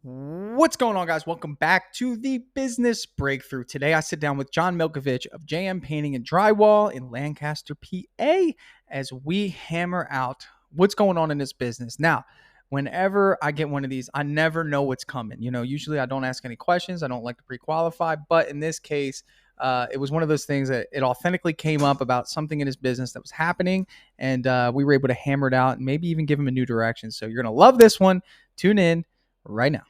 What's going on, guys? Welcome back to the Business Breakthrough. Today, I sit down with John Milkovich of JM Painting and Drywall in Lancaster, PA, as we hammer out what's going on in this business. Now, whenever I get one of these, I never know what's coming. Usually I don't ask any questions. I don't like to pre-qualify, but in this case, it was one of those things that it authentically came up about something in his business that was happening, and we were able to hammer it out and maybe even give him a new direction. So you're going to love this one. Tune in right now.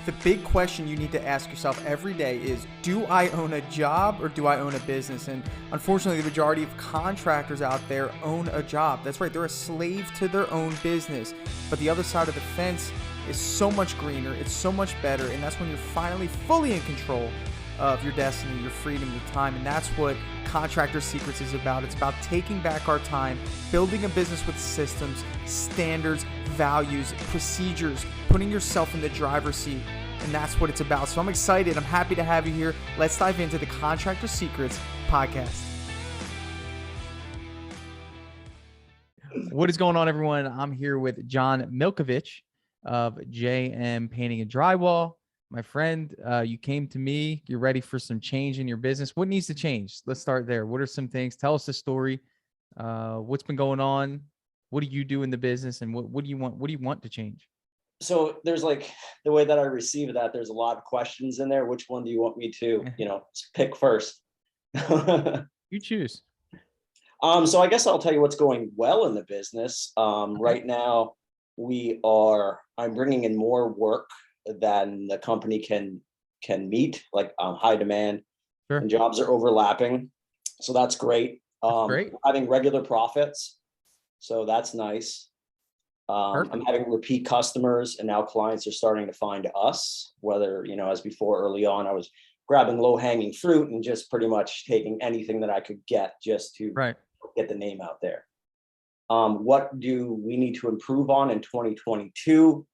The big question you need to ask yourself every day is, do I own a job or do I own a business? And unfortunately, the majority of contractors out there own a job. That's right, they're a slave to their own business. But the other side of the fence is so much greener, it's so much better, and that's when you're finally fully in control of your destiny, your freedom, your time. And that's what Contractor Secrets is about. It's about taking back our time, building a business with systems, standards, values, procedures, putting yourself in the driver's seat. And that's what it's about. So I'm excited. I'm happy to have you here. Let's dive into the Contractor Secrets podcast. What is going on, everyone? I'm here with John Milkovich of JM Painting and Drywall. My friend, you came to me. You're ready for some change in your business. What needs to change? Let's start there. What are some things? Tell us the story. What's been going on? What do you do in the business, and what do you want? What do you want to change? So there's like the way that I receive that. There's a lot of questions in there. Which one do you want me to, pick first? You choose. So I guess I'll tell you what's going well in the business. Right now, I'm bringing in more work than the company can meet, like high demand. Sure. And jobs are overlapping. So that's great. Great. Having regular profits. So that's nice. I'm having repeat customers, and now clients are starting to find us, whether, as before, early on, I was grabbing low hanging fruit and just pretty much taking anything that I could get just to get the name out there. What do we need to improve on in 2022?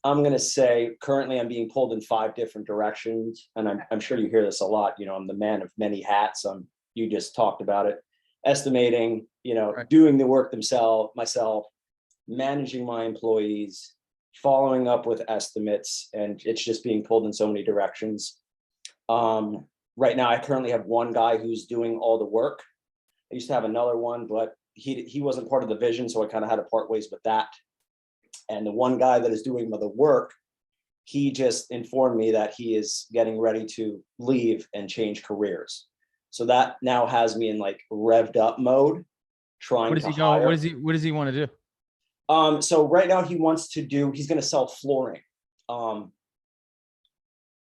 I'm going to say currently I'm being pulled in 5 different directions. And I'm sure you hear this a lot. I'm the man of many hats. You just talked about it. Estimating, doing the work myself, managing my employees, following up with estimates, and it's just being pulled in so many directions. Right now, I currently have one guy who's doing all the work. I used to have another one, but he wasn't part of the vision, so I kind of had to part ways with that. And the one guy that is doing the work, he just informed me that he is getting ready to leave and change careers. So that now has me in like revved up mode, trying to hire. What does he want to do? So right now he's going to sell flooring.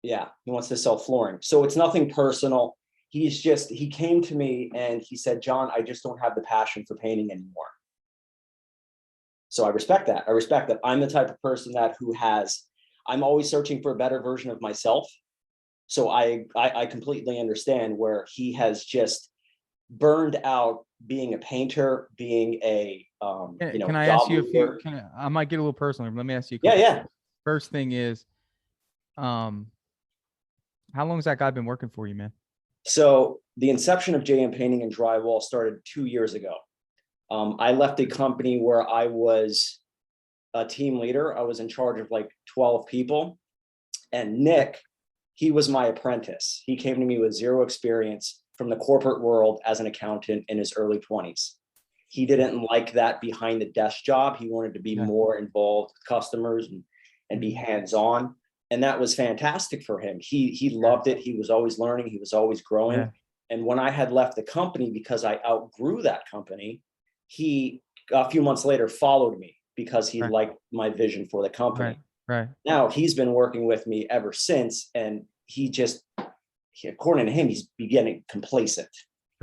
He wants to sell flooring. So it's nothing personal. He came to me and he said, John, I just don't have the passion for painting anymore. So I respect that. I'm the type of person I'm always searching for a better version of myself. So I completely understand where he has just burned out being a painter, being a, can I ask you I might get a little personal. Let me ask you a couple questions. First thing is, how long has that guy been working for you, man? So the inception of JM Painting and Drywall started 2 years ago. I left a company where I was a team leader. I was in charge of like 12 people. And Nick, he was my apprentice. He came to me with zero experience from the corporate world as an accountant in his early 20s. He didn't like that behind the desk job. He wanted to be more involved with customers and be hands-on. And that was fantastic for him. He loved it. He was always learning. He was always growing. Yeah. And when I had left the company because I outgrew that company, he a few months later followed me because he liked my vision for the company. Right. Now he's been working with me ever since, and according to him, he's beginning complacent.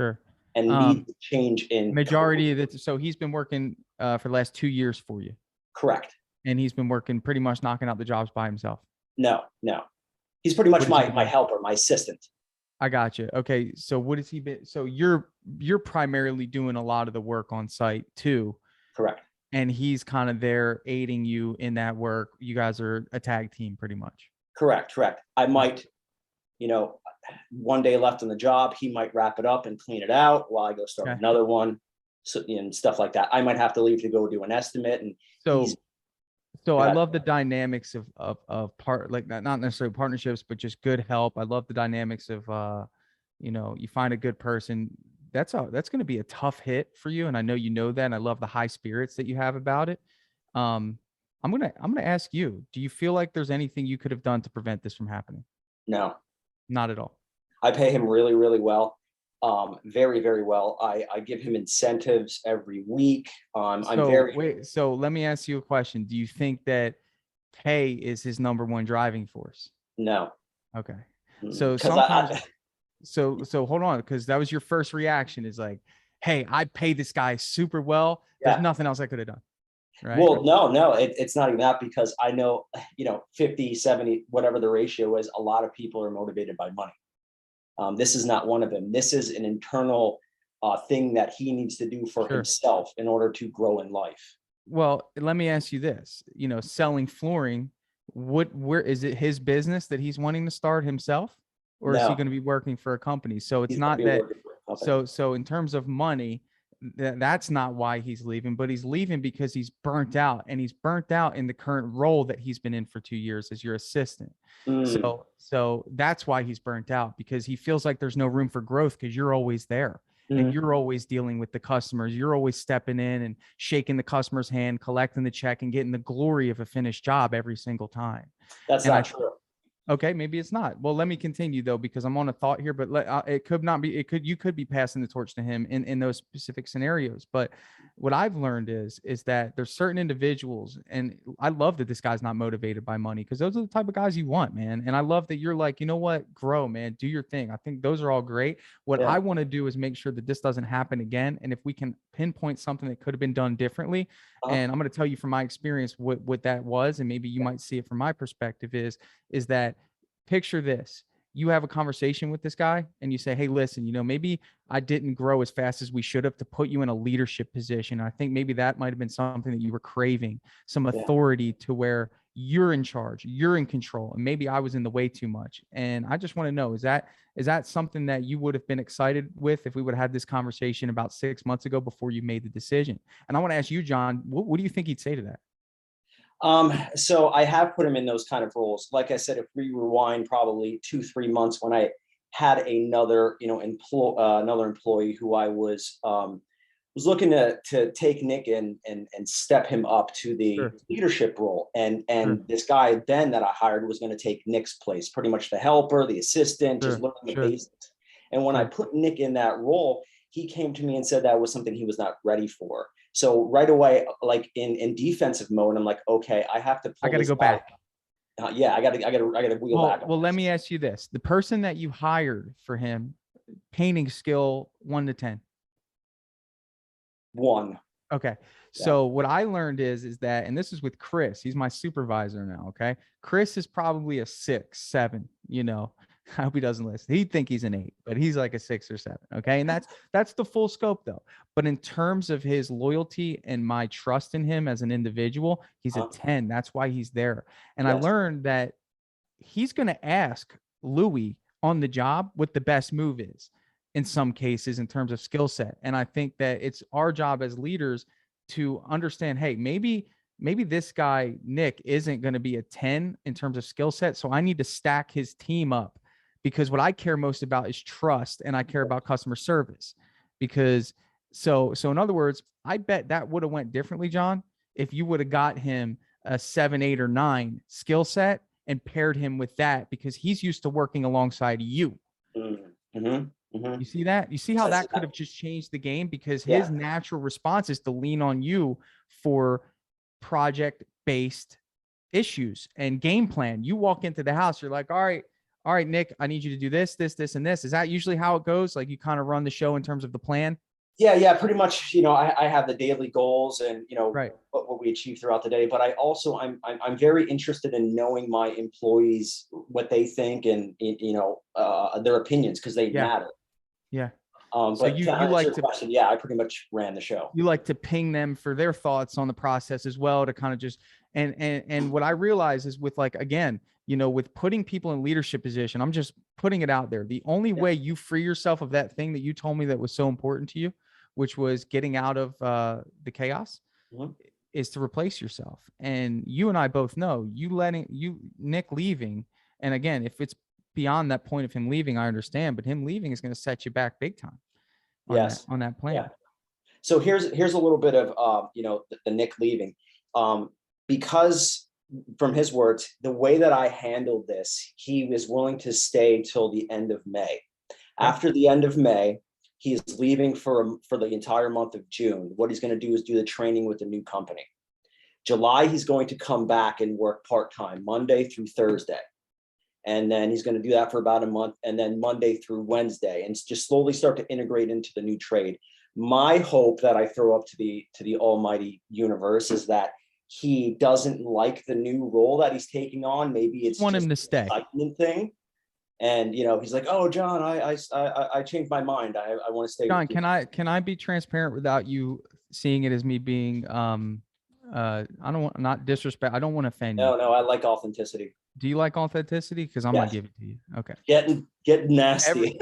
Sure. And needs change in majority of it. So he's been working for the last 2 years for you. Correct. And he's been working pretty much knocking out the jobs by himself. No. He's pretty much my helper, my assistant. I got you. Okay. So what has he been? So you're primarily doing a lot of the work on site too. Correct. And he's kind of there aiding you in that work. You guys are a tag team pretty much. Correct. I might, one day left on the job, he might wrap it up and clean it out while I go start another one. So, stuff like that. I might have to leave to go do an estimate. And so So I Yeah. love the dynamics of part, like not necessarily partnerships, but just good help. I love the dynamics of you find a good person. That's going to be a tough hit for you, and I know you know that. And I love the high spirits that you have about it. Um, I'm gonna ask you, do you feel like there's anything you could have done to prevent this from happening? No, Not at all. I pay him really, really well. Very, very well. I give him incentives every week. I'm So very, wait, so let me ask you a question. Do you think that pay is his number one driving force? no, Okay. So because sometimes so hold on, because that was your first reaction is like, hey, I paid this guy super well. There's yeah. nothing else I could have done. Right. Well, no, it's not even that, because I know, 50, 70, whatever the ratio is, a lot of people are motivated by money. This is not one of them. This is an internal thing that he needs to do for Sure. himself in order to grow in life. Well, let me ask you this, selling flooring, where is it his business that he's wanting to start himself? Or is he No, going to be working for a company? So it's he's going to not be that. working for a company. So in terms of money, that's not why he's leaving, but he's leaving because he's burnt out, and he's burnt out in the current role that he's been in for 2 years as your assistant. Mm, So that's why he's burnt out, because he feels like there's no room for growth because you're always there and mm, you're always dealing with the customers. You're always stepping in and shaking the customer's hand, collecting the check, and getting the glory of a finished job every single time. that's And not I true. Okay, maybe it's not. Well, let me continue though, because I'm on a thought here. But it could not be. It could You could be passing the torch to him in those specific scenarios. But what I've learned is that there's certain individuals, and I love that this guy's not motivated by money, because those are the type of guys you want, man. And I love that you're like, you know what, grow, man, do your thing. I think those are all great. What Yeah. I want to do is make sure that this doesn't happen again, and if we can pinpoint something that could have been done differently, Uh-huh. and I'm going to tell you from my experience what that was, and maybe you Yeah. might see it from my perspective is that picture this. You have a conversation with this guy and you say, hey, listen, maybe I didn't grow as fast as we should have to put you in a leadership position. I think maybe that might have been something that you were craving, some Yeah. authority to where you're in charge, you're in control, and maybe I was in the way too much. And I just want to know, is that something that you would have been excited with if we would have had this conversation about 6 months ago before you made the decision? And I want to ask you, John, what do you think he'd say to that? So I have put him in those kind of roles. Like I said, if we rewind probably 2, 3 months, when I had another, another employee who I was looking to take Nick in and step him up to the Sure, leadership role. And sure, this guy then that I hired was going to take Nick's place, pretty much the helper, the assistant, just sure, learning the sure, basics. And when I sure. put Nick in that role, he came to me and said that was something he was not ready for. So right away, like in defensive mode, I'm like, okay, I have to I pull got to this go guy. back. Yeah, I gotta wheel Well, back on well, let me this. ask you this. The person that you hired for him, painting skill 1 to 10. One. Okay. Yeah. So what I learned is that, and this is with Chris, he's my supervisor now. Okay. Chris is probably a 6, 7. I hope he doesn't listen. He'd think he's an 8, but he's like a 6 or 7. Okay. And that's the full scope though. But in terms of his loyalty and my trust in him as an individual, he's a Uh, 10. That's why he's there. And I yes. learned that he's going to ask Louis on the job what the best move is in some cases in terms of skill set. And I think that it's our job as leaders to understand, hey, maybe this guy Nick isn't going to be a 10 in terms of skill set, so I need to stack his team up, because what I care most about is trust, and I care about customer service. Because so in other words, I bet that would have went differently, John, if you would have got him a 7, 8, or 9 skill set and paired him with that, because he's used to working alongside you. Mm-hmm. Mm-hmm. You see that? You see how That's, that could have just changed the game, because his yeah. natural response is to lean on you for project based issues and game plan. You walk into the house, you're like, all right, Nick, I need you to do this, this, this, and this. Is that usually how it goes? Like you kind of run the show in terms of the plan? Yeah, pretty much. I have the daily goals and Right. what we achieve throughout the day. But I also I'm very interested in knowing my employees, what they think, and their opinions, because they Yeah. matter. Yeah. So But you to you answer like your to question, yeah, I pretty much ran the show. you like to ping them for their thoughts on the process as well, to kind of just and what I realize is with, like, again, with putting people in leadership position, I'm just putting it out there. The only Yeah. way you free yourself of that thing that you told me that was so important to you, which was getting out of the chaos, Mhm. is to replace yourself. And you and I both know Nick leaving. And again, if it's beyond that point of him leaving, I understand, but him leaving is going to set you back big time Yes. on that plan. Yeah. So here's a little bit of the Nick leaving, because from his words, the way that I handled this, he was willing to stay till the end of May. After the end of May, he is leaving for the entire month of June. What he's going to do is do the training with the new company. July, he's going to come back and work part-time, Monday through Thursday. And then he's going to do that for about a month, and then Monday through Wednesday, and just slowly start to integrate into the new trade. My hope that I throw up to the almighty universe is that he doesn't like the new role that he's taking on. Maybe it's want just him to stay. an excitement thing. And he's like, "Oh, John, I changed my mind. I want to stay." John, can I be transparent without you seeing it as me being I don't want, not disrespect. I don't want to offend you. No, I like authenticity. Do you like authenticity? Because I'm gonna give it to you. Okay. Get nasty.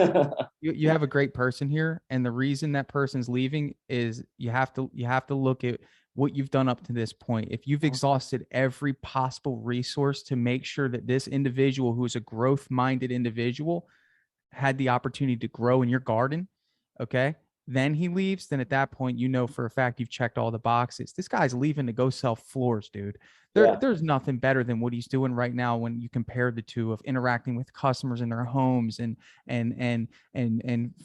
You have a great person here, and the reason that person's leaving is you have to look at what you've done up to this point. If you've exhausted every possible resource to make sure that this individual, who is a growth-minded individual, had the opportunity to grow in your garden, okay, then he leaves, then at that point, for a fact you've checked all the boxes. This guy's leaving to go sell floors, dude. There's nothing better than what he's doing right now when you compare the two, of interacting with customers in their homes and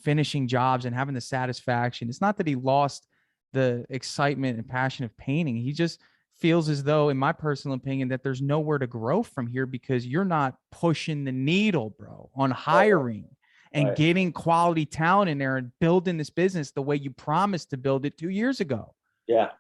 finishing jobs and having the satisfaction. It's not that he lost the excitement and passion of painting. He just feels as though, in my personal opinion, that there's nowhere to grow from here because you're not pushing the needle, bro, on hiring and getting quality talent in there and building this business the way you promised to build it 2 years ago. Yeah.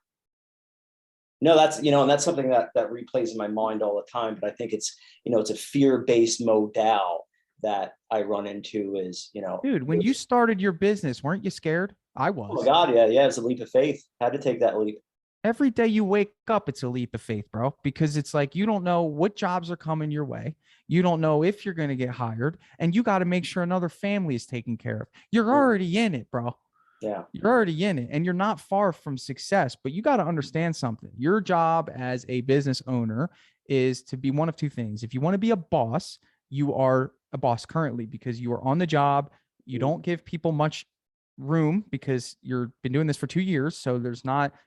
No, that's, and that's something that replays in my mind all the time. But I think it's, it's a fear-based modal that I run into is, dude, when you started your business, weren't you scared? I was. Oh my God. Yeah. It's a leap of faith. Had to take that leap. Every day you wake up, it's a leap of faith, bro, because it's like, you don't know what jobs are coming your way. You don't know if you're going to get hired, and you got to make sure another family is taken care of. You're already in it, bro. Yeah. You're already in it, and you're not far from success, but you got to understand something. Your job as a business owner is to be one of two things. If you want to be a boss, you are a boss currently because you are on the job. You don't give people much room because you've been doing this for 2 years. So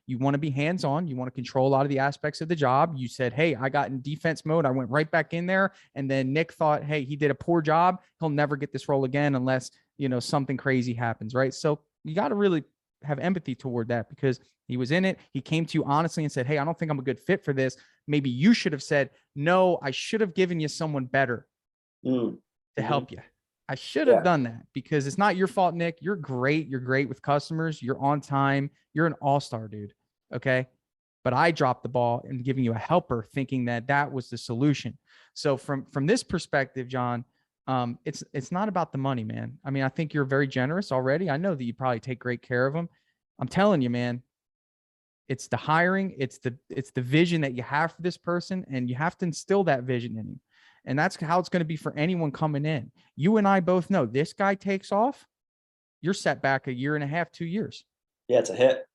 you want to be hands-on. You want to control a lot of the aspects of the job. You said, hey, I got in defense mode. I went right back in there. And then Nick thought, hey, he did a poor job. He'll never get this role again unless, something crazy happens. Right. So you got to really have empathy toward that because he was in it. He came to you honestly and said, hey, I don't think I'm a good fit for this. Maybe you should have said, no, I should have given you someone better to help you. I should have done that because it's not your fault, Nick. You're great. You're great with customers. You're on time. You're an all-star, dude. Okay. But I dropped the ball in giving you a helper thinking that was the solution. So from this perspective, John, it's not about the money, man. I mean, I think you're very generous already. I know that you probably take great care of them. I'm telling you, man, it's the hiring. It's the vision that you have for this person, and you have to instill that vision in him. And that's how it's going to be for anyone coming in. You and I both know this guy takes off, you're set back 1.5 years, 2 years. Yeah, it's a hit.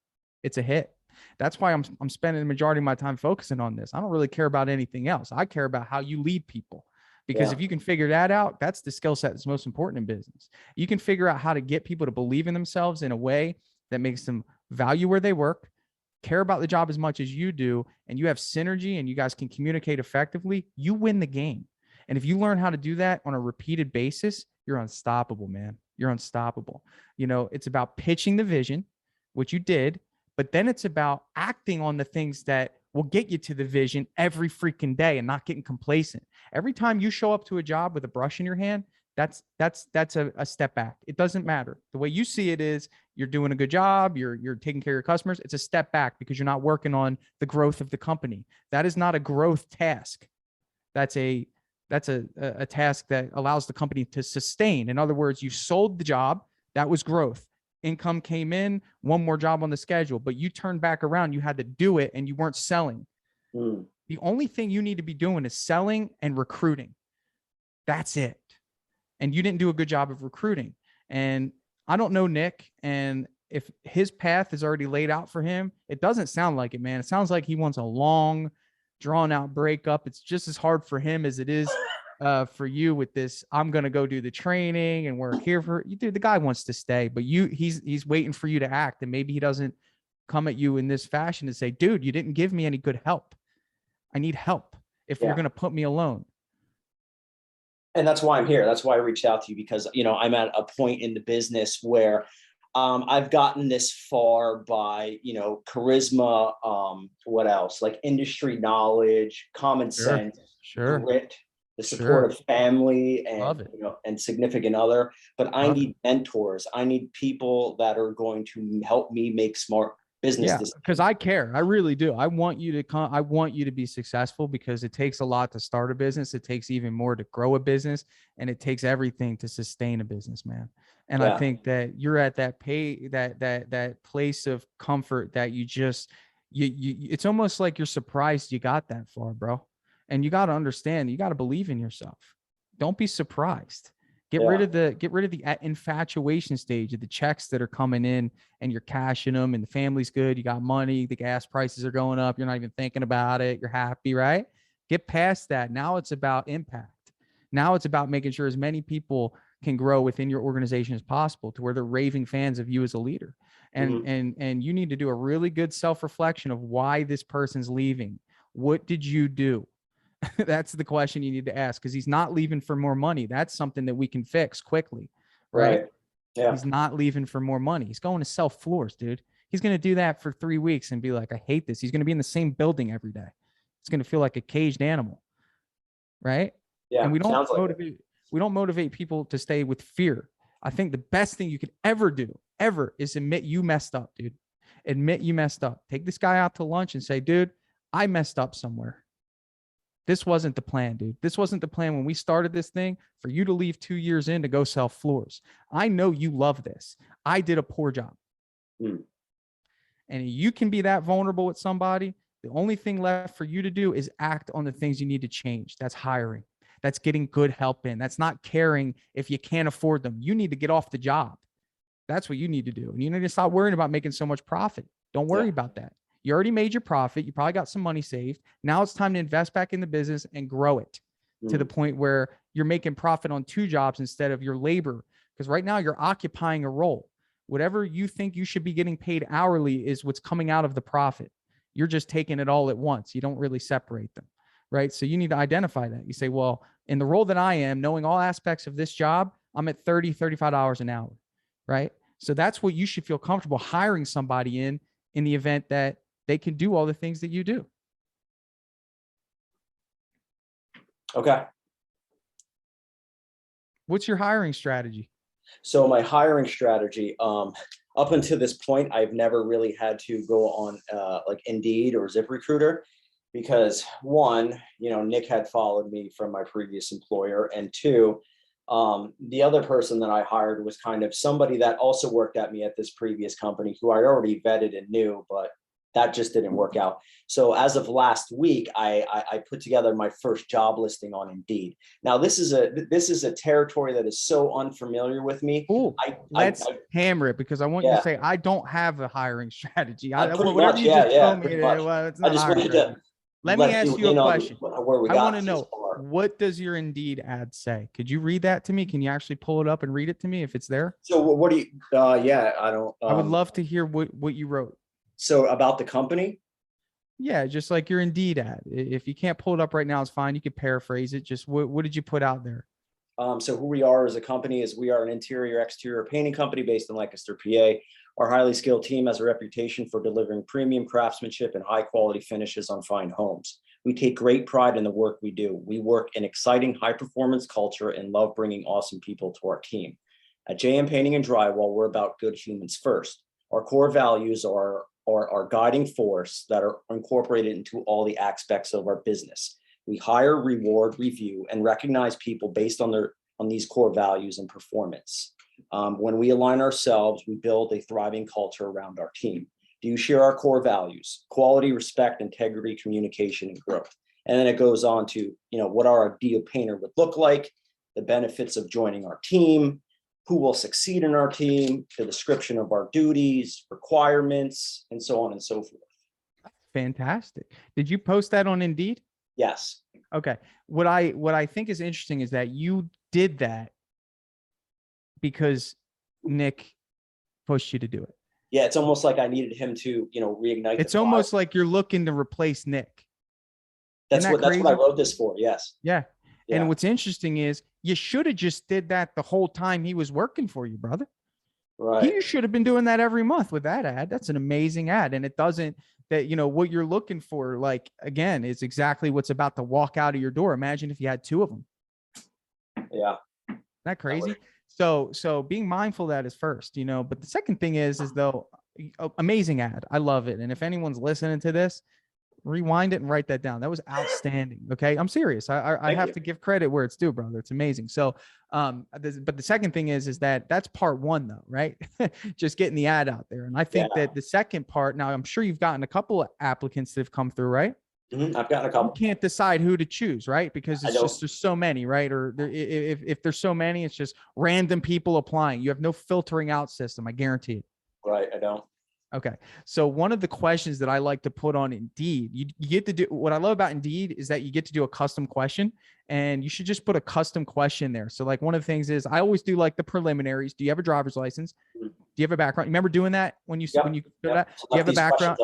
It's a hit. That's why I'm spending the majority of my time focusing on this. I don't really care about anything else. I care about how you lead people. Because if you can figure that out, that's the skill set that's most important in business. You can figure out how to get people to believe in themselves in a way that makes them value where they work, care about the job as much as you do, and you have synergy and you guys can communicate effectively, you win the game. And if you learn how to do that on a repeated basis, you're unstoppable, man. You're unstoppable. It's about pitching the vision, which you did, but then it's about acting on the things that will get you to the vision every freaking day and not getting complacent. Every time you show up to a job with a brush in your hand, that's a step back. It doesn't matter. The way you see it is you're doing a good job. You're taking care of your customers. It's a step back because you're not working on the growth of the company. That is not a growth task. That's a task that allows the company to sustain. In other words, you sold the job. That was growth. Income came in, one more job on the schedule, but you turned back around. You had to do it and you weren't selling. The only thing you need to be doing is selling and recruiting. That's it. And you didn't do a good job of recruiting. And I don't know Nick, and if his path is already laid out for him, it doesn't sound like it, man. It sounds like he wants a long, drawn out breakup. It's just as hard for him as it is for you with this. I'm gonna go do the training and work here for you. Dude, the guy wants to stay, but he's waiting for you to act, and maybe he doesn't come at you in this fashion and say, dude, you didn't give me any good help. I need help if you're gonna put me alone. And that's why I'm here. That's why I reached out to you, because, you know, I'm at a point in the business where I've gotten this far by, you know, charisma, what else? Like industry knowledge, common sense, grit, the support of family and, you know, and significant other. But I need mentors. I need people that are going to help me make smart business decisions. Because I care. I really do. I want you to come. I want you to be successful, because it takes a lot to start a business. It takes even more to grow a business, and it takes everything to sustain a business, man. And I think that you're at that that place of comfort that you just it's almost like you're surprised you got that far, bro. And you got to understand, you got to believe in yourself. Don't be surprised. Get rid of the infatuation stage of the checks that are coming in and you're cashing them and the family's good. You got money, the gas prices are going up. You're not even thinking about it. You're happy, right? Get past that. Now it's about impact. Now it's about making sure as many people can grow within your organization as possible, to where they're raving fans of you as a leader. And you need to do a really good self-reflection of why this person's leaving. What did you do? That's the question you need to ask, because he's not leaving for more money. That's something that we can fix quickly, right? Yeah. He's not leaving for more money. He's going to sell floors, dude. He's going to do that for 3 weeks and be like, I hate this. He's going to be in the same building every day. It's going to feel like a caged animal, right? Yeah. And we don't motivate people to stay with fear. I think the best thing you could ever do, is admit you messed up, dude. Admit you messed up. Take this guy out to lunch and say, dude, I messed up somewhere. This wasn't the plan, dude. This wasn't the plan when we started this thing, for you to leave 2 years in to go sell floors. I know you love this. I did a poor job. And you can be that vulnerable with somebody. The only thing left for you to do is act on the things you need to change. That's hiring. That's getting good help in. That's not caring if you can't afford them. You need to get off the job. That's what you need to do. And you need to stop worrying about making so much profit. Don't worry about that. You already made your profit. You probably got some money saved. Now it's time to invest back in the business and grow it to the point where you're making profit on 2 jobs instead of your labor. Because right now you're occupying a role. Whatever you think you should be getting paid hourly is what's coming out of the profit. You're just taking it all at once. You don't really separate them, right? So you need to identify that. You say, well, in the role that I am, knowing all aspects of this job, I'm at $30, $35 an hour, right? So that's what you should feel comfortable hiring somebody in the event that they can do all the things that you do. Okay. What's your hiring strategy? So my hiring strategy, up until this point, I've never really had to go on like Indeed or ZipRecruiter, because 1, you know, Nick had followed me from my previous employer, and 2, the other person that I hired was kind of somebody that also worked at me at this previous company, who I already vetted and knew, but that just didn't work out. So as of last week, I put together my first job listing on Indeed. Now this is a territory that is so unfamiliar with me. Cool. Let's hammer it, because I want you to say, I don't have a hiring strategy. Whatever you just told me, it's not a hiring strategy. Let me ask you a question. I want to know, what does your Indeed ad say? Could you read that to me? Can you actually pull it up and read it to me if it's there? So what do you, yeah, I would love to hear what you wrote. So about the company? Yeah, just like your Indeed ad. If you can't pull it up right now, it's fine. You could paraphrase it. Just what did you put out there? So who we are as a company is, we are an interior exterior painting company based in Lancaster, PA. Our highly skilled team has a reputation for delivering premium craftsmanship and high quality finishes on fine homes. We take great pride in the work we do. We work in exciting high performance culture and love bringing awesome people to our team. At JM Painting and Drywall, we're about good humans first. Our core values are our guiding force that are incorporated into all the aspects of our business. We hire, reward, review, and recognize people based on these core values and performance. When we align ourselves, we build a thriving culture around our team. Do you share our core values? Quality, respect, integrity, communication, and growth. And then it goes on to, you know, what our ideal painter would look like, the benefits of joining our team, who will succeed in our team, the description of our duties, requirements, and so on and so forth. Fantastic. Did you post that on Indeed? Yes. Okay. What I think is interesting is that you did that because Nick pushed you to do it. Yeah, it's almost like I needed him to, reignite. It's almost like you're looking to replace Nick. That's what I wrote this for. Yes. Yeah. And what's interesting is you should have just did that the whole time he was working for you, brother. Right. He should have been doing that every month with that ad. That's an amazing ad. And it doesn't that, what you're looking for, like, again, is exactly what's about to walk out of your door. Imagine if you had 2 of them. Yeah. Isn't that crazy? So being mindful of that is first, but the second thing is though, amazing ad. I love it. And if anyone's listening to this, rewind it and write that down. That was outstanding. Okay. I'm serious. I have to give credit where it's due, brother. It's amazing. So, but the second thing is that's part 1 though, right? Just getting the ad out there. And I think that the second part, now I'm sure you've gotten a couple of applicants that have come through, right? Mm-hmm. I've gotten a couple. You can't decide who to choose, right? Because it's just, there's so many, right? Or if there's so many, it's just random people applying. You have no filtering out system. I guarantee it. Right. I don't. Okay. So one of the questions that I like to put on Indeed, you get to do, what I love about Indeed is that you get to do a custom question, and you should just put a custom question there. So like one of the things is I always do like the preliminaries. Do you have a driver's license? Do you have a background? You remember doing that when you, do that? Do you have a background?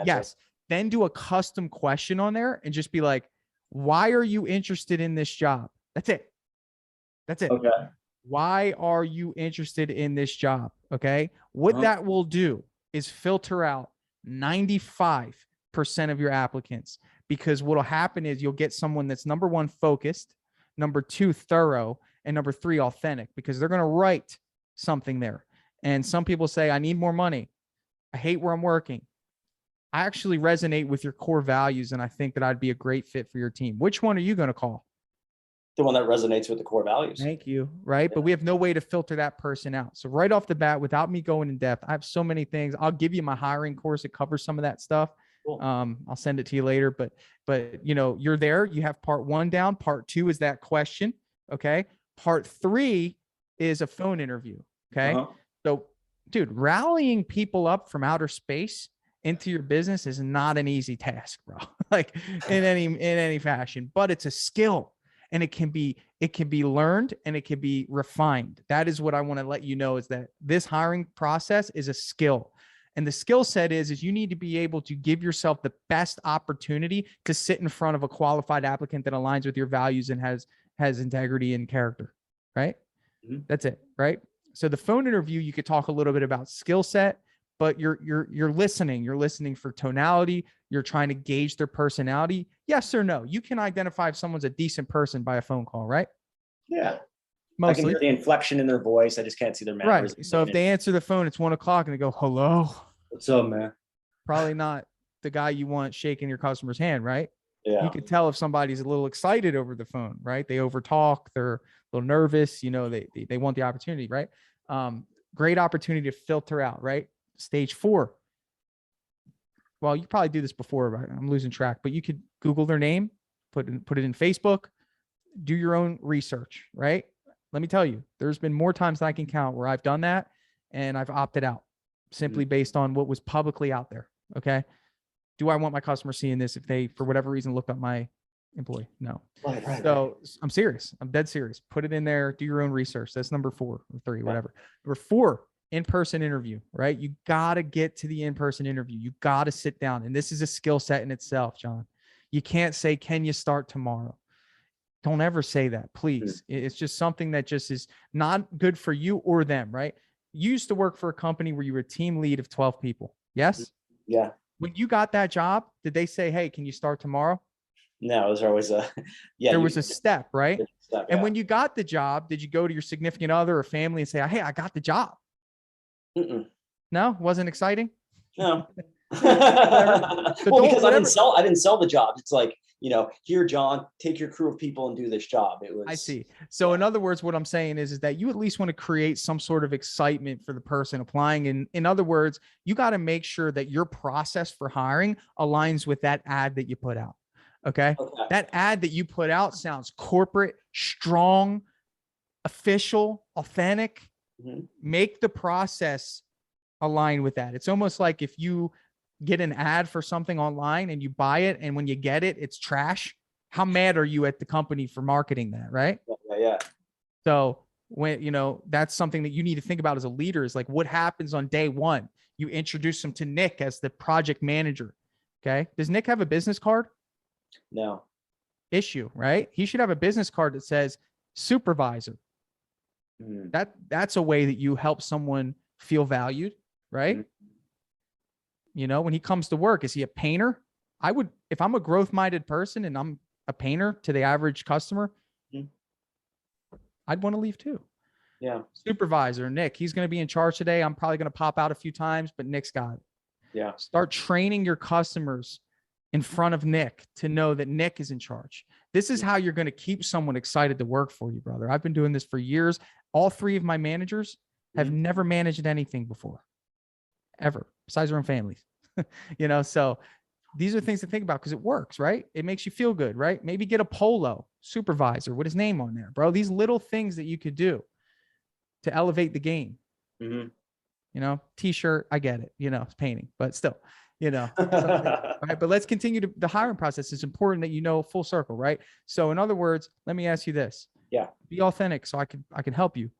Yes. Then do a custom question on there and just be like, why are you interested in this job? That's it. That's it. Okay. Why are you interested in this job? Okay. What that will do is filter out 95% of your applicants, because what'll happen is you'll get someone that's number 1, focused, number 2, thorough, and number 3, authentic, because they're going to write something there. And some people say, I need more money. I hate where I'm working. I actually resonate with your core values, and I think that I'd be a great fit for your team. Which one are you going to call? The one that resonates with the core values. Thank you. Right. Yeah. But we have no way to filter that person out. So right off the bat, without me going in depth, I have so many things. I'll give you my hiring course. It covers some of that stuff. Cool. I'll send it to you later, but you're there. You have part 1 down. Part 2 is that question. Okay. Part 3 is a phone interview. Okay. So dude, rallying people up from outer space into your business is not an easy task, bro. Like in any fashion, but it's a skill. And it can be learned, and it can be refined. That is what I want to let you know, is that this hiring process is a skill. And the skill set is you need to be able to give yourself the best opportunity to sit in front of a qualified applicant that aligns with your values and has integrity and character, right? Mm-hmm. That's it, right? So the phone interview, you could talk a little bit about skill set, but you're listening. You're listening for tonality. You're trying to gauge their personality. Yes or no? You can identify if someone's a decent person by a phone call, right? Yeah. Mostly. I can hear the inflection in their voice. I just can't see their manners. Right. So if they answer the phone, it's 1 o'clock and they go, hello. What's up, man? Probably not the guy you want shaking your customer's hand, right? Yeah. You could tell if somebody's a little excited over the phone, right? They overtalk. They're a little nervous. They want the opportunity, right? Great opportunity to filter out, right? Stage 4. Well, you probably do this before, but I'm losing track, but you could Google their name, put it in Facebook, do your own research, right? Let me tell you, there's been more times than I can count where I've done that and I've opted out simply based on what was publicly out there. Okay. Do I want my customer seeing this if they, for whatever reason, looked up my employee? No. Right. So I'm serious. I'm dead serious. Put it in there. Do your own research. That's number 4 or 3, whatever. Number 4, in-person interview, right? You got to get to the in-person interview. You got to sit down. And this is a skill set in itself, John. You can't say, can you start tomorrow? Don't ever say that, please. It's just something that just is not good for you or them, right? You used to work for a company where you were a team lead of 12 people. Yes? Yeah. When you got that job, did they say, hey, can you start tomorrow? No, there was a step, right? Step, and when you got the job, did you go to your significant other or family and say, hey, I got the job? No, wasn't exciting. No. Well, because I didn't sell the job. It's like, here, John, take your crew of people and do this job. It was. I see. So in other words, what I'm saying is that you at least want to create some sort of excitement for the person applying. And in other words, you got to make sure that your process for hiring aligns with that ad that you put out. Okay. That ad that you put out sounds corporate, strong, official, authentic. Make the process align with that. It's almost like if you get an ad for something online and you buy it, and when you get it, it's trash. How mad are you at the company for marketing that, right? Yeah. So when, that's something that you need to think about as a leader, is like, what happens on day one? You introduce them to Nick as the project manager. Okay. Does Nick have a business card? No. Issue, right? He should have a business card that says supervisor. That's a way that you help someone feel valued, right? When he comes to work, is he a painter? If I'm a growth-minded person and I'm a painter to the average customer, I'd want to leave too. Yeah. Supervisor, Nick, he's going to be in charge today. I'm probably going to pop out a few times, but Nick's got it. Yeah. Start training your customers in front of Nick to know that Nick is in charge. This is how you're going to keep someone excited to work for you, brother. I've been doing this for years. All three of my managers have never managed anything before, ever, besides their own families. So these are things to think about because it works, right? It makes you feel good, right? Maybe get a polo supervisor with his name on there, bro. These little things that you could do to elevate the game. T-shirt, I get it, it's painting, but still, right? But let's continue to the hiring process. It's important that full circle, right? So in other words, let me ask you this. Yeah. Be authentic so I can help you.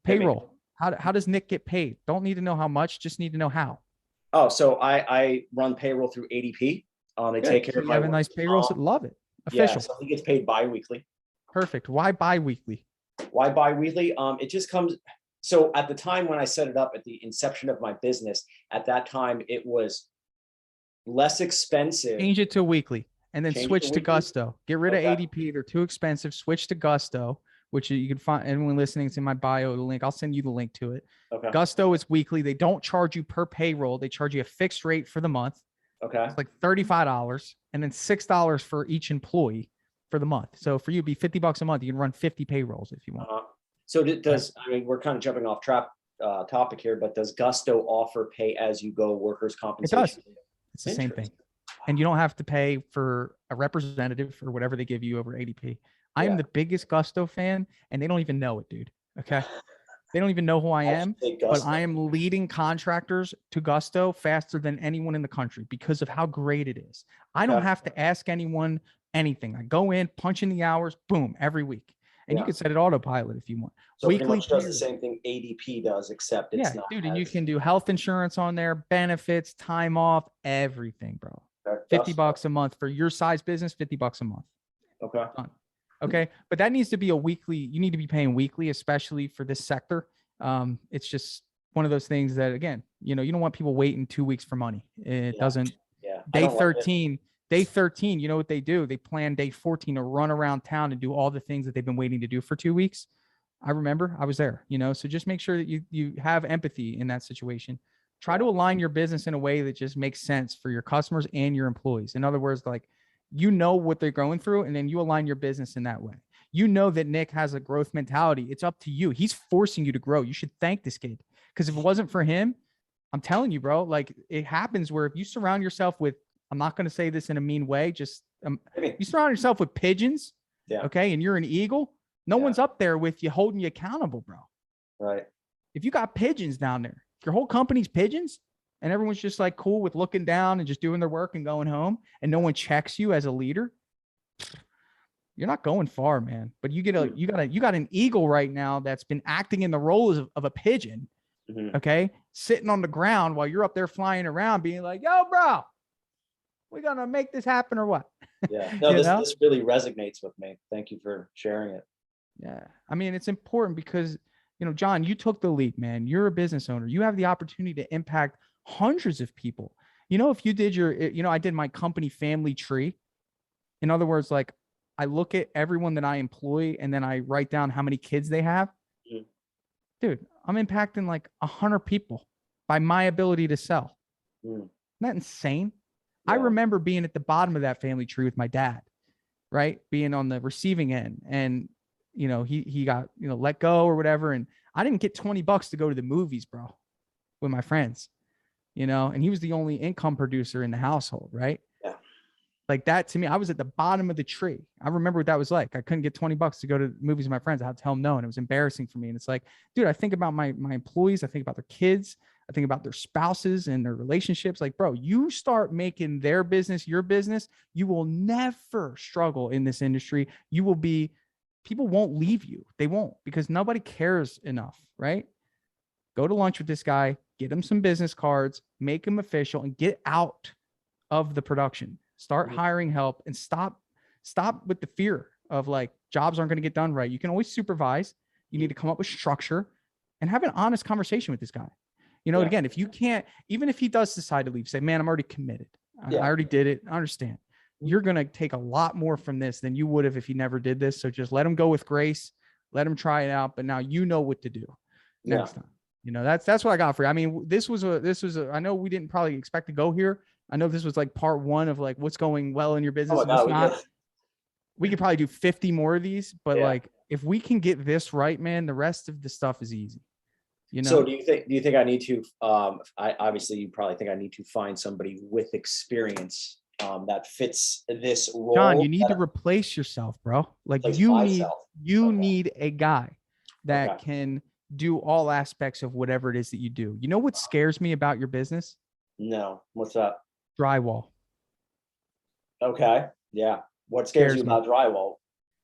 Payroll. How does Nick get paid? Don't need to know how much, just need to know how. Oh, so I run payroll through ADP. They take care of my. You have a nice payroll. So love it. Official. Yeah, so he gets paid bi-weekly. Perfect. Why bi-weekly? Why bi-weekly? It just comes. So at the time when I set it up at the inception of my business, at that time it was less expensive. Change it to weekly and then switch to Gusto. Get rid of ADP. They're too expensive. Switch to Gusto, which you can find. Anyone listening, it's in my bio, the link. I'll send you the link to it. Okay. Gusto is weekly. They don't charge you per payroll. They charge you a fixed rate for the month. Okay. It's like $35 and then $6 for each employee for the month. So for you, it'd be $50 a month. You can run 50 payrolls if you want. So we're kind of jumping off topic here, but does Gusto offer pay as you go workers' compensation? It does. It's the same thing. And you don't have to pay for a representative or whatever they give you over ADP. I am the biggest Gusto fan, and they don't even know it, dude. Okay. They don't even know who I am, but I am leading contractors to Gusto faster than anyone in the country because of how great it is. I don't have to ask anyone anything. I go in, punch in the hours, boom, every week. And you can set it autopilot if you want. So weekly does the same thing ADP does, except it's not. Dude, and you can do health insurance on there, benefits, time off, everything, bro. $50 a month for your size business, $50 a month. Okay. Done. Okay. But that needs to be you need to be paying weekly, especially for this sector. It's just one of those things that, again, you don't want people waiting 2 weeks for money. It doesn't. Yeah. Day 13, you know what they do? They plan day 14 to run around town and do all the things that they've been waiting to do for 2 weeks. I remember I was there, so just make sure that you have empathy in that situation. Try to align your business in a way that just makes sense for your customers and your employees. In other words, like, what they're going through, and then you align your business in that way. That Nick has a growth mentality. It's up to you. He's forcing you to grow. You should thank this kid, because if it wasn't for him, I'm telling you, bro, like, it happens where if you surround yourself with, I'm not going to say this in a mean way, just you surround yourself with pigeons, okay, and you're an eagle, no one's up there with you holding you accountable, bro. Right. If you got pigeons down there, if your whole company's pigeons, and everyone's just like cool with looking down and just doing their work and going home, and no one checks you as a leader, you're not going far, man. But you got an eagle right now that's been acting in the role of a pigeon, okay, sitting on the ground while you're up there flying around, being like, "Yo, bro, we gonna make this happen or what?" Yeah, no, this really resonates with me. Thank you for sharing it. Yeah, I mean, it's important because, John, you took the leap, man. You're a business owner. You have the opportunity to impact hundreds of people. If you did I did my company family tree. In other words, like, I look at everyone that I employ and then I write down how many kids they have. Dude, I'm impacting like 100 people by my ability to sell. Isn't that insane? Yeah. I remember being at the bottom of that family tree with my dad, right? Being on the receiving end, and he got, let go or whatever. And I didn't get $20 to go to the movies, bro, with my friends, and he was the only income producer in the household, right? Yeah. Like that to me, I was at the bottom of the tree. I remember what that was like. I couldn't get $20 to go to movies with my friends. I had to tell them no. And it was embarrassing for me. And it's like, dude, I think about my employees. I think about their kids. I think about their spouses and their relationships. Like, bro, you start making their business your business, you will never struggle in this industry. You will be, people won't leave you. They won't, because nobody cares enough, right? Go to lunch with this guy, get him some business cards, make him official, and get out of the production. Start hiring help and stop with the fear of like jobs aren't going to get done right. You can always supervise. You need to come up with structure and have an honest conversation with this guy. You know, again, if you can't, even if he does decide to leave, say, man, I'm already committed. I already did it. I understand. You're going to take a lot more from this than you would have if he never did this. So just let him go with grace. Let him try it out. But now you know what to do next time. You know, that's what I got for you. I mean, this was a, I know we didn't probably expect to go here. I know this was like part one of like what's going well in your business. Oh my God, we could probably do 50 more of these, but like if we can get this right, man, the rest of the stuff is easy. You know? So do you think I need to, obviously you probably think I need to find somebody with experience that fits this role? John, you need to replace yourself, bro. Like you need a guy that can do all aspects of whatever it is that you do. You know what scares me about your business? No. What's that? Drywall. Okay. Yeah. What scares you about drywall?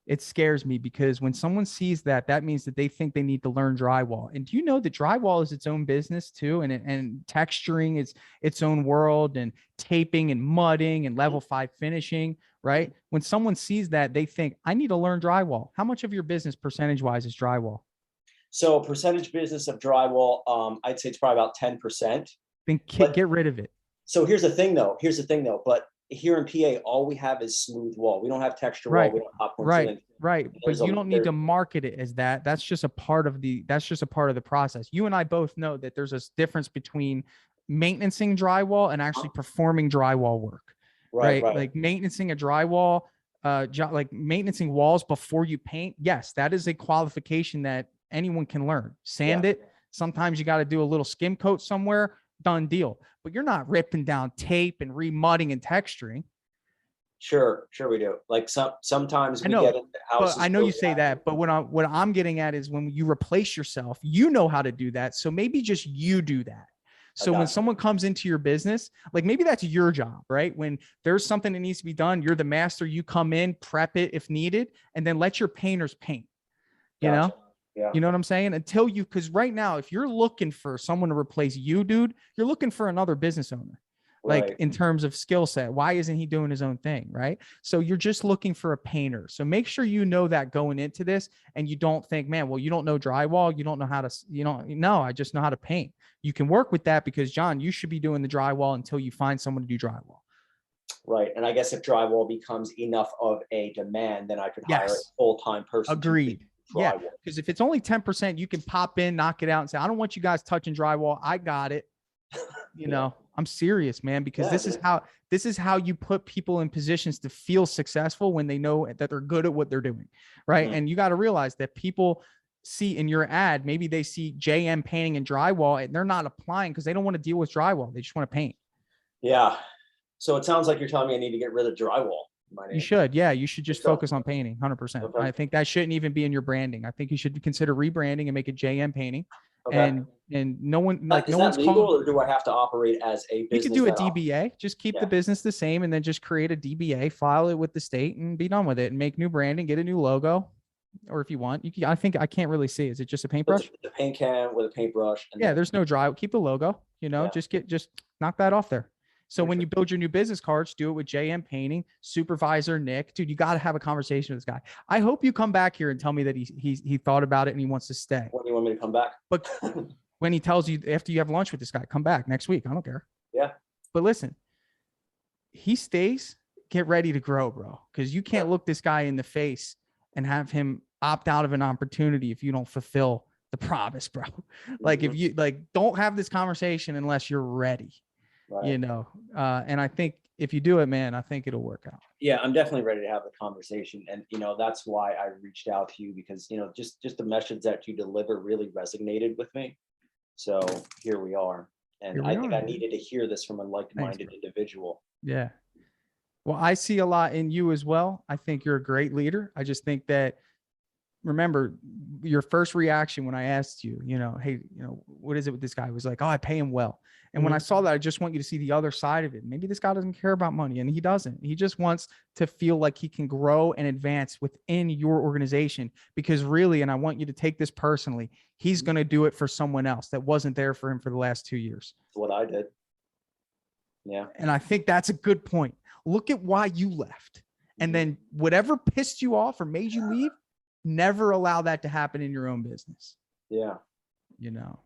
It scares me because when someone sees that, that means that they think they need to learn drywall. And do you know that drywall is its own business too? And texturing is its own world, and taping and mudding and level 5 finishing, right? When someone sees that, they think, I need to learn drywall. How much of your business percentage wise is drywall? So percentage business of drywall, I'd say it's probably about 10%. Then get rid of it. So here's the thing though. But here in PA, all we have is smooth wall. We don't have texture wall. We don't have popcorn ceiling. Right. But you don't need to market it as that. That's just a part of the process. You and I both know that there's a difference between maintaining drywall and actually performing drywall work. Right. Like maintaining a drywall, like maintaining walls before you paint. Yes, that is a qualification that anyone can learn. Sand it. Sometimes you got to do a little skim coat somewhere. Done deal. But you're not ripping down tape and remudding and texturing. Sure we do. Like sometimes we get into houses. But I know you say that, but what I'm getting at is when you replace yourself, you know how to do that. So maybe just you do that. So when someone comes into your business, like maybe that's your job, right? When there's something that needs to be done, you're the master, you come in, prep it if needed, and then let your painters paint, you know? Yeah. You know what I'm saying? Because right now, if you're looking for someone to replace you, dude, you're looking for another business owner. Like in terms of skill set, why isn't he doing his own thing? Right. So you're just looking for a painter. So make sure you know that going into this, and you don't think, man, well, you don't know drywall. You don't know how to, no, I just know how to paint. You can work with that because John, you should be doing the drywall until you find someone to do drywall. Right. And I guess if drywall becomes enough of a demand, then I could hire a full-time person. Agreed. Yeah. Because if it's only 10%, you can pop in, knock it out and say, I don't want you guys touching drywall. I got it. You know, I'm serious, man, because this is how you put people in positions to feel successful when they know that they're good at what they're doing. Right. And you got to realize that people see in your ad, maybe they see JM painting and drywall and they're not applying because they don't want to deal with drywall. They just want to paint. Yeah. So it sounds like you're telling me I need to get rid of drywall. You should. Yeah. You should just focus on painting 100%. Okay. I think that shouldn't even be in your branding. I think you should consider rebranding and make it JM painting. Okay. And no one, like, is no one's legal, or do I have to operate as a business? You could do a DBA, just keep the business the same, and then just create a DBA, file it with the state, and be done with it, and make new branding, get a new logo. Or if you want, you can, I think I can't really see. Is it just a paintbrush? The paint can with a paintbrush. And there's no dry. Keep the logo, just knock that off there. So when you build your new business cards, do it with JM Painting, supervisor Nick. Dude, you got to have a conversation with this guy. I hope you come back here and tell me that he thought about it and he wants to stay. When do you want me to come back? But when he tells you after you have lunch with this guy, come back next week. I don't care. Yeah. But listen, he stays, get ready to grow, bro. Because you can't look this guy in the face and have him opt out of an opportunity if you don't fulfill the promise, bro. Like if you don't have this conversation unless you're ready. Right. And I think if you do it, man, I think it'll work out. Yeah, I'm definitely ready to have the conversation. And, that's why I reached out to you because, just the message that you deliver really resonated with me. So here we are. And I think I needed to hear this from a like-minded individual. Yeah. Well, I see a lot in you as well. I think you're a great leader. I just think that, remember your first reaction when I asked you, hey, what is it with this guy? It was like, oh, I pay him well. And when I saw that, I just want you to see the other side of it. Maybe this guy doesn't care about money, and he doesn't. He just wants to feel like he can grow and advance within your organization, because really, and I want you to take this personally, he's going to do it for someone else that wasn't there for him for the last 2 years. That's what I did. Yeah. And I think that's a good point. Look at why you left. And then whatever pissed you off or made you leave, never allow that to happen in your own business. Yeah.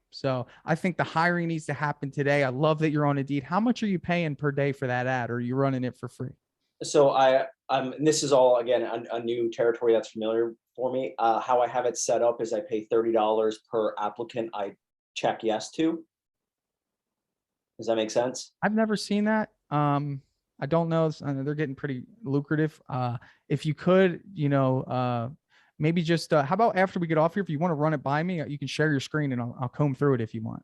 So I think the hiring needs to happen today. I love that you're on Indeed. How much are you paying per day for that ad, or are you running it for free? So and this is all, again, a new territory that's familiar for me. How I have it set up is I pay $30 per applicant I check yes to. Does that make sense? I've never seen that. I don't know. They're getting pretty lucrative. If you could, maybe just, how about after we get off here, if you want to run it by me, you can share your screen and I'll comb through it if you want.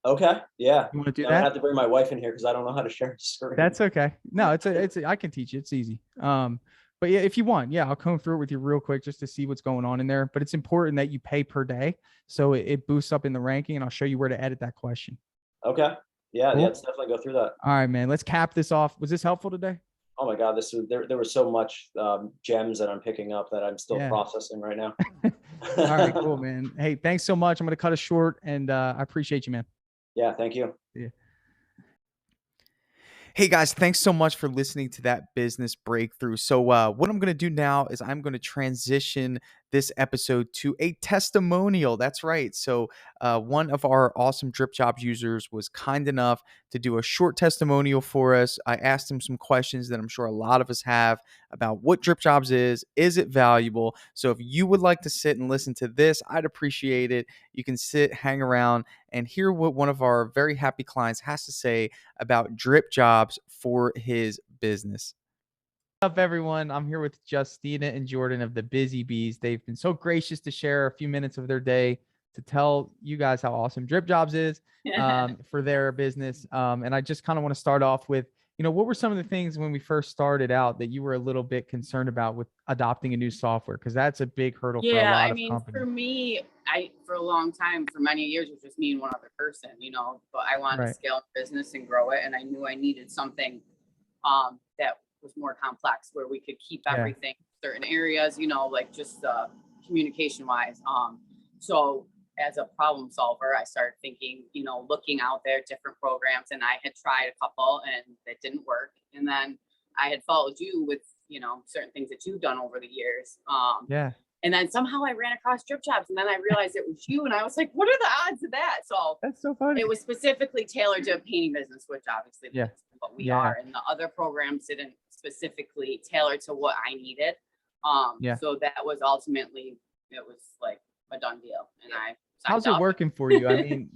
Okay. Yeah. You want to do I'm that? gonna have to bring my wife in here because I don't know how to share the screen. That's okay. No, I can teach you. It's easy. But yeah, if you want, yeah, I'll comb through it with you real quick just to see what's going on in there. But it's important that you pay per day, so it boosts up in the ranking, and I'll show you where to edit that question. Okay. Yeah. Cool. Yeah. Let's definitely go through that. All right, man. Let's cap this off. Was this helpful today? Oh my God, there was so much gems that I'm picking up that I'm still processing right now. All right, cool, man. Hey, thanks so much. I'm going to cut it short, and I appreciate you, man. Yeah, thank you. Yeah. Hey guys, thanks so much for listening to that business breakthrough. So what I'm going to do now is I'm going to transition this episode to a testimonial. That's right. So one of our awesome Dripjobs users was kind enough to do a short testimonial for us. I asked him some questions that I'm sure a lot of us have about what Dripjobs is it valuable? So if you would like to sit and listen to this, I'd appreciate it. You can sit, hang around, and hear what one of our very happy clients has to say about Dripjobs for his business. What's up, everyone? I'm here with Justina and Jordan of the Busy Bees. They've been so gracious to share a few minutes of their day to tell you guys how awesome Dripjobs is for their business. And I just kind of want to start off with, what were some of the things when we first started out that you were a little bit concerned about with adopting a new software? Because that's a big hurdle for a lot of companies. For me, for a long time, for many years, it was just me and one other person, but I wanted to scale the business and grow it. And I knew I needed something that was more complex, where we could keep everything in certain areas, like just communication wise. So as a problem solver, I started thinking, looking out there, different programs, and I had tried a couple and it didn't work. And then I had followed you with, certain things that you've done over the years. And then somehow I ran across Dripjobs, and then I realized it was you, and I was like, what are the odds of that? So that's so funny. It was specifically tailored to a painting business, which obviously is what we are. And the other programs didn't specifically tailor to what I needed. So that was ultimately, it was like a done deal. And how's it working for you? I mean,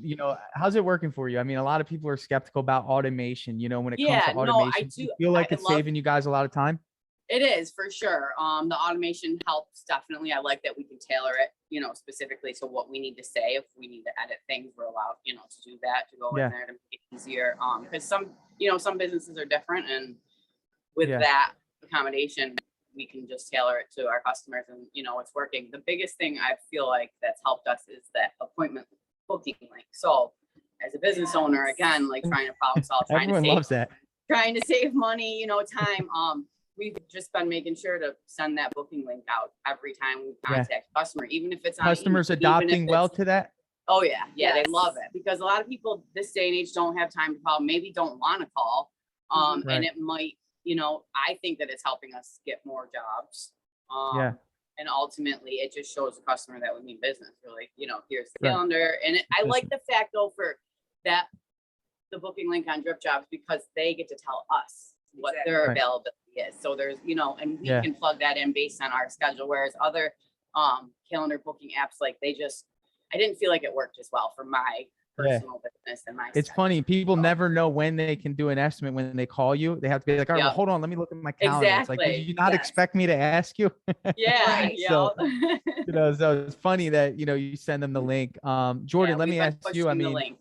how's it working for you? I mean, a lot of people are skeptical about automation, when it comes to automation. Do you feel like it's saving you guys a lot of time? It is, for sure. The automation helps, definitely. I like that we can tailor it, specifically to what we need to say. If we need to edit things, we're allowed, to do that, to go in there to make it easier. Because some businesses are different, and with that accommodation, we can just tailor it to our customers, and it's working. The biggest thing I feel like that's helped us is that appointment booking link. So as a business owner, again, like trying to problem solve, everyone loves that, trying to save money, time. We've just been making sure to send that booking link out every time we contact a customer, even if it's customers adopting well to that. Oh yeah, they love it, because a lot of people this day and age don't have time to call, maybe don't want to call, and it might, I think that it's helping us get more jobs. And ultimately, it just shows the customer that we mean business. Really, here's the calendar, and I like the fact though for that the booking link on Dripjobs, because they get to tell us what their availability is. So there's, and we can plug that in based on our schedule. Whereas other calendar booking apps, like I didn't feel like it worked as well for my personal business and my It's stuff. funny. People never know when they can do an estimate when they call you. They have to be like, all right, well, hold on, let me look at my calendar. It's like, did Exactly. you not expect me to ask you? Yeah. Right. So, Yeah. so it's funny that, you send them the link. Jordan, let me ask you, I mean,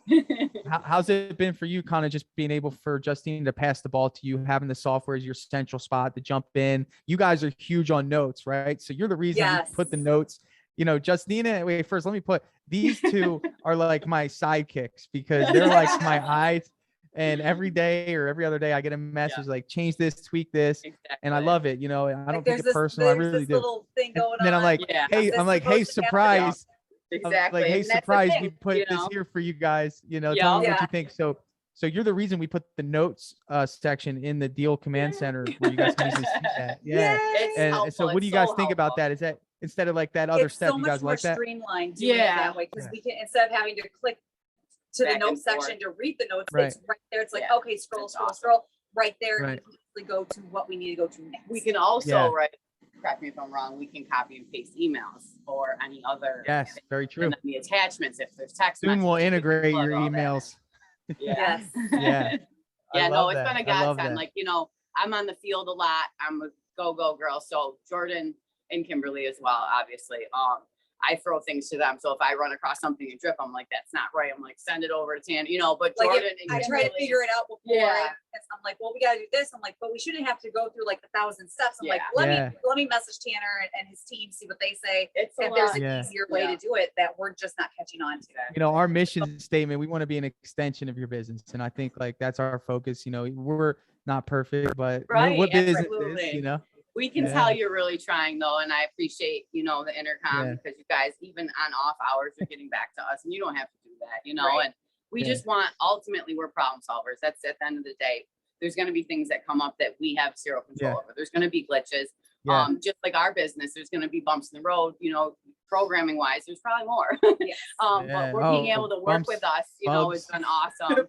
how's it been for you kind of just being able for Justine to pass the ball to you, having the software as your central spot to jump in? You guys are huge on notes, right? So you're the reason we put the notes. Justina, wait, first, let me put these two are like my sidekicks because they're like my eyes. And every day or every other day, I get a message like, change this, tweak this. Exactly. And I love it. I don't take it this, personal. I really do. Little thing going and then I'm like, hey, surprise. Exactly. Like, hey, And that's the surprise, thing, we put this here for you guys. Tell me what you think. So you're the reason we put the notes section in the deal command center where you guys can easily see that. Yeah. And so what do you guys think about that? Is that instead of like that other step, you guys like that? It's so much more streamlined doing it that way because we can, instead of having to click to the notes section to read the notes, it's right there. It's like, okay, scroll right there. And we can easily go to what we need to go to next. We can also correct me if I'm wrong, we can copy and paste emails or any other. Yes, very true. And then the attachments, if there's text soon we'll integrate your all emails. Yeah. Yeah. No, it's been a godsend. Like, I'm on the field a lot. I'm a go girl. So Jordan and Kimberly as well, obviously. I throw things to them. So if I run across something in Drip, I'm like, that's not right. I'm like, send it over to Tan, but like Jordan and I try to figure it out before. Yeah. I'm like, well, we got to do this. I'm like, but we shouldn't have to go through like 1,000 steps. I'm like, let me message Tanner and his team, see what they say. If there's an easier way to do it that we're just not catching on to. Our mission statement, we want to be an extension of your business. And I think like that's our focus. We're not perfect, but what business is, we can tell you're really trying though. And I appreciate, the intercom because you guys, even on off hours, are getting back to us and you don't have to do that, and we just want, ultimately, we're problem solvers. That's at the end of the day. There's going to be things that come up that we have zero control over. There's going to be glitches. Just like our business, there's going to be bumps in the road, programming wise, there's probably more. But we're being able to work with us, it's been awesome.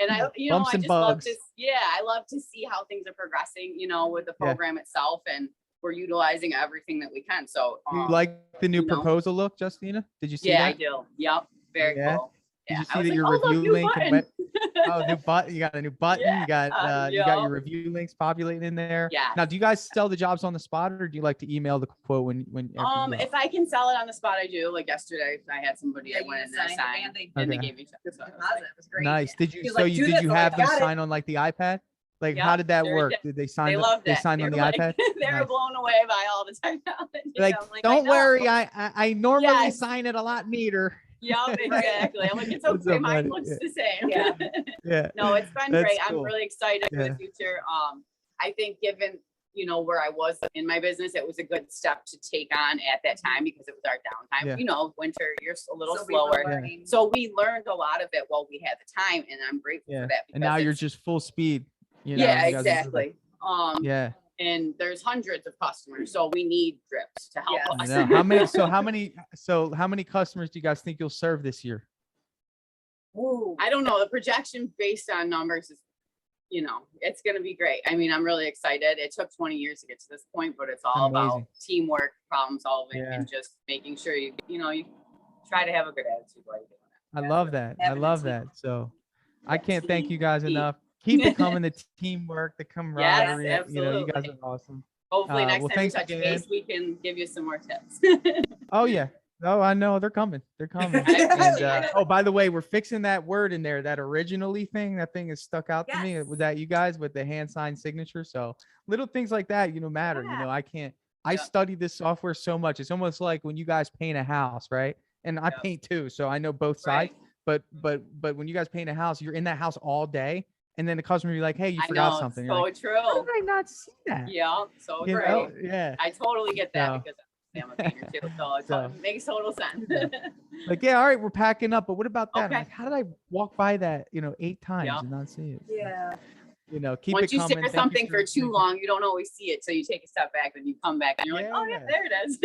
And I just love to, I love to see how things are progressing, with the program itself, and we're utilizing everything that we can. So you like the new proposal look, Justina? Did you see that? Yeah, I do. Yep. Very cool. Did you see that your review link? New button. You got a new button. You got your review links populating in there. Yeah. Now, do you guys sell the jobs on the spot, or do you like to email the quote when? If I can sell it on the spot, I do. Like yesterday, I had somebody that went in there signed, and they gave me a deposit. It was great. Nice. Did you? So did you have them sign on like the iPad? Like, how did that work? Did they sign? They signed on the iPad. They were blown away by all the technology. Like, don't worry, I normally sign it a lot neater. Yeah, exactly. I'm like, it's okay. Mine looks the same. Yeah. No, it's been great. Cool. I'm really excited for the future. I think given, where I was in my business, it was a good step to take on at that time because it was our downtime. Winter, you're a little slower. So we learned a lot of it while we had the time, and I'm grateful for that. And now you're just full speed. Exactly. And there's hundreds of customers, so we need Drips to help us. How many customers do you guys think you'll serve this year? Ooh, I don't know. The projection based on numbers is, it's going to be great. I mean, I'm really excited. It took 20 years to get to this point, but it's all about teamwork, problem solving, and just making sure you try to have a good attitude while you're doing it. I love that. I love that. So I can't thank you guys enough. Keep it coming, the teamwork, the camaraderie. Yes, absolutely. You guys are awesome. Hopefully next time we touch base, we can give you some more tips. Oh, yeah. Oh, I know. They're coming. They're coming. And, by the way, we're fixing that word in there, that originally thing. That thing is stuck out to me. Was that you guys with the hand signed signature? So little things like that, matter. I study this software so much. It's almost like when you guys paint a house, right? And I paint too. So I know both sides. But when you guys paint a house, you're in that house all day. And then the customer will be like, hey, you forgot something. So like, true. How did I not see that? Yeah, so great. Yeah. I totally get that because I'm a painter too. So it makes total sense. Like, all right, we're packing up. But what about that? Like, how did I walk by that, 8 times and not see it? Yeah. Keep Once it coming. Once you stare at something for too long, you don't always see it. So you take a step back and you come back and you're like, oh, yeah, there it is.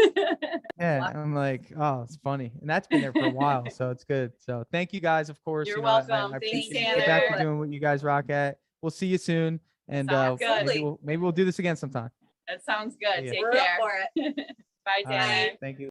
Yeah. I'm like, oh, it's funny. And that's been there for a while. So it's good. So thank you guys, of course. You're welcome. I Thanks, Tanner. Get back to doing what you guys rock at. We'll see you soon. And maybe we'll do this again sometime. That sounds good. Yeah. Take care. Bye, Tanner. Thank you.